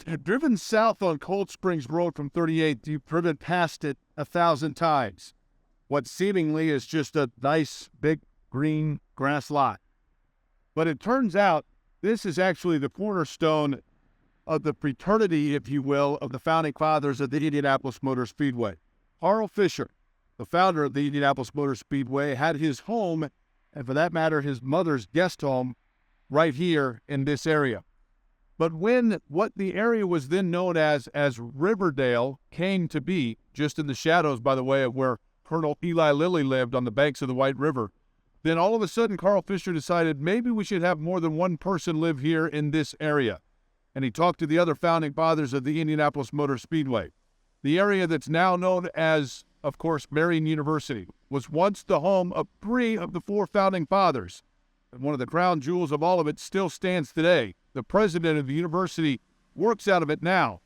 driven south on Cold Springs Road from 38th, you've driven past it 1,000 times. What seemingly is just a nice, big, green grass lot. But it turns out this is actually the cornerstone of the fraternity, if you will, of the founding fathers of the Indianapolis Motor Speedway. Carl Fisher, the founder of the Indianapolis Motor Speedway, had his home, and for that matter, his mother's guest home, right here in this area. But when what the area was then known as Riverdale came to be, just in the shadows, by the way, of where Colonel Eli Lilly lived on the banks of the White River, then all of a sudden Carl Fisher decided maybe we should have more than one person live here in this area. And he talked to the other founding fathers of the Indianapolis Motor Speedway. The area that's now known as, of course, Marian University was once the home of 3 of the 4 founding fathers. And one of the crown jewels of all of it still stands today. The president of the university works out of it now.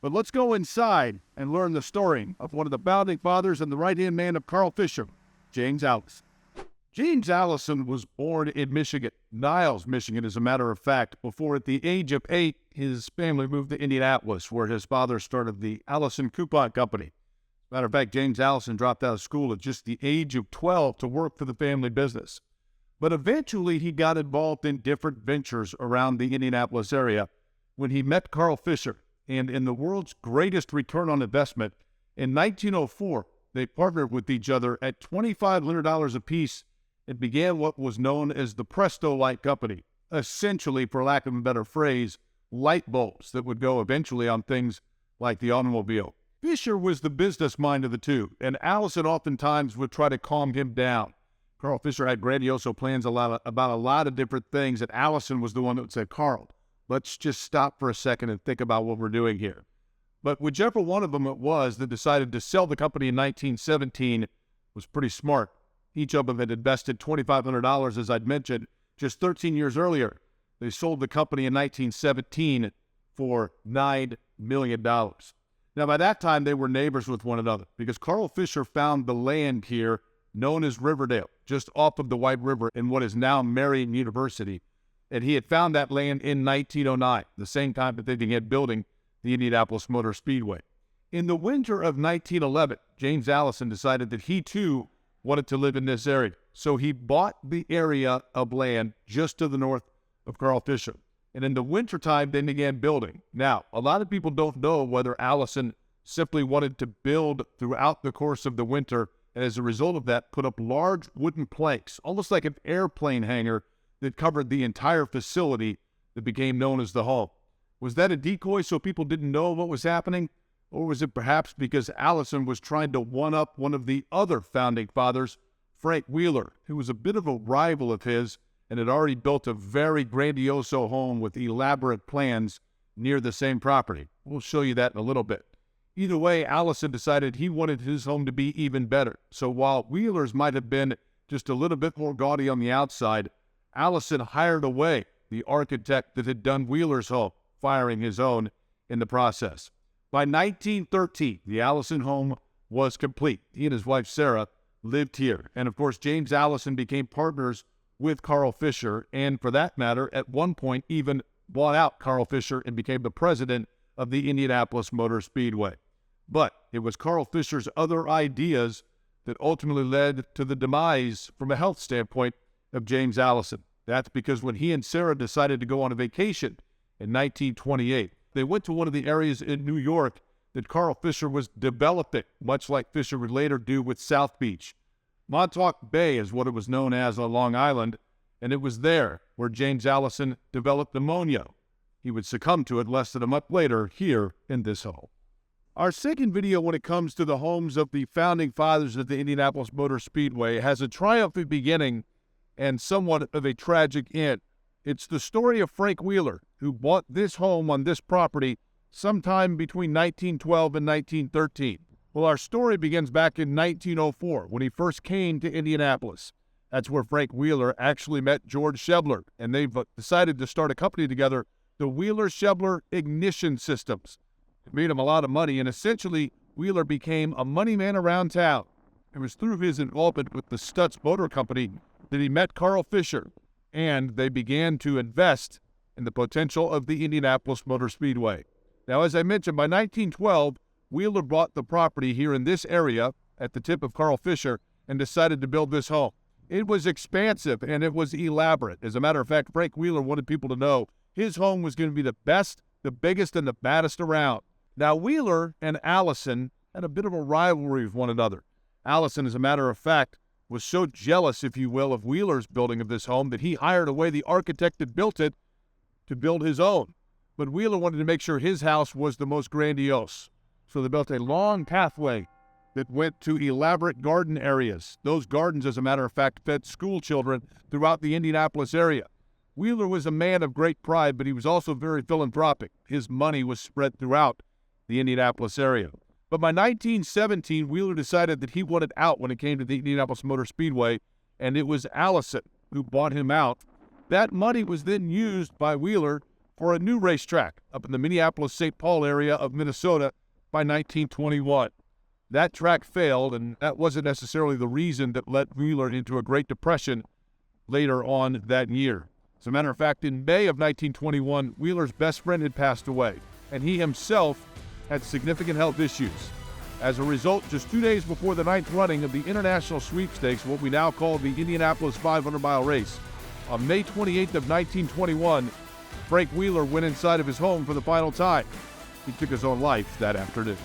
But let's go inside and learn the story of one of the founding fathers and the right-hand man of Carl Fisher, James Allison. James Allison was born in Michigan, Niles, Michigan, as a matter of fact, before at the age of 8, his family moved to Indianapolis, where his father started the Allison Coupon Company. As a matter of fact, James Allison dropped out of school at just the age of 12 to work for the family business. But eventually he got involved in different ventures around the Indianapolis area when he met Carl Fisher. And in the world's greatest return on investment, in 1904, they partnered with each other at $2,500 apiece and began what was known as the Presto Light Company, essentially, for lack of a better phrase, light bulbs that would go eventually on things like the automobile. Fisher was the business mind of the two, and Allison oftentimes would try to calm him down. Carl Fisher had grandiose plans about a lot of different things, and Allison was the one that would say, Carl, let's just stop for a second and think about what we're doing here. But whichever one of them it was that decided to sell the company in 1917 was pretty smart. Each of them had invested $2,500, as I'd mentioned, just 13 years earlier. They sold the company in 1917 for $9 million. Now, by that time, they were neighbors with one another because Carl Fisher found the land here known as Riverdale, just off of the White River in what is now Marian University. And he had found that land in 1909, the same time that they began building the Indianapolis Motor Speedway. In the winter of 1911, James Allison decided that he, too, wanted to live in this area. So he bought the area of land just to the north of Carl Fisher. And in the wintertime, they began building. Now, a lot of people don't know whether Allison simply wanted to build throughout the course of the winter, and as a result of that, put up large wooden planks, almost like an airplane hangar that covered the entire facility that became known as the home. Was that a decoy so people didn't know what was happening? Or was it perhaps because Allison was trying to one-up one of the other founding fathers, Frank Wheeler, who was a bit of a rival of his and had already built a very grandiose home with elaborate plans near the same property? We'll show you that in a little bit. Either way, Allison decided he wanted his home to be even better. So while Wheeler's might have been just a little bit more gaudy on the outside, Allison hired away the architect that had done Wheeler's home, firing his own in the process. By 1913, the Allison home was complete. He and his wife, Sarah, lived here. And of course, James Allison became partners with Carl Fisher, and for that matter, at one point even bought out Carl Fisher and became the president of the Indianapolis Motor Speedway. But it was Carl Fisher's other ideas that ultimately led to the demise, from a health standpoint, of James Allison. That's because when he and Sarah decided to go on a vacation in 1928, they went to one of the areas in New York that Carl Fisher was developing, much like Fisher would later do with South Beach. Montauk Bay is what it was known as on Long Island, and it was there where James Allison developed pneumonia. He would succumb to it less than a month later here in this home. Our second video when it comes to the homes of the founding fathers of the Indianapolis Motor Speedway has a triumphant beginning and somewhat of a tragic end. It's the story of Frank Wheeler, who bought this home on this property sometime between 1912 and 1913. Well, our story begins back in 1904 when he first came to Indianapolis. That's where Frank Wheeler actually met George Shebler, and they've decided to start a company together, the Wheeler-Shebler Ignition Systems. It made him a lot of money, and essentially Wheeler became a money man around town. It was through his involvement with the Stutz Motor Company that he met Carl Fisher, and they began to invest in the potential of the Indianapolis Motor Speedway. Now, as I mentioned, by 1912, Wheeler bought the property here in this area at the tip of Carl Fisher and decided to build this home. It was expansive and it was elaborate. As a matter of fact, Frank Wheeler wanted people to know his home was going to be the best, the biggest, and the baddest around. Now, Wheeler and Allison had a bit of a rivalry with one another. Allison, as a matter of fact, was so jealous, if you will, of Wheeler's building of this home that he hired away the architect that built it to build his own. But Wheeler wanted to make sure his house was the most grandiose. So they built a long pathway that went to elaborate garden areas. Those gardens, as a matter of fact, fed school children throughout the Indianapolis area. Wheeler was a man of great pride, but he was also very philanthropic. His money was spread throughout the Indianapolis area. But by 1917, Wheeler decided that he wanted out when it came to the Indianapolis Motor Speedway, and it was Allison who bought him out. That money was then used by Wheeler for a new racetrack up in the Minneapolis-St. Paul area of Minnesota by 1921. That track failed, and that wasn't necessarily the reason that led Wheeler into a Great Depression later on that year. As a matter of fact, in May of 1921, Wheeler's best friend had passed away, and he himself had significant health issues. As a result, just 2 days before the 9th running of the International Sweepstakes, what we now call the Indianapolis 500-mile race, on May 28th of 1921, Frank Wheeler went inside of his home for the final time. He took his own life that afternoon.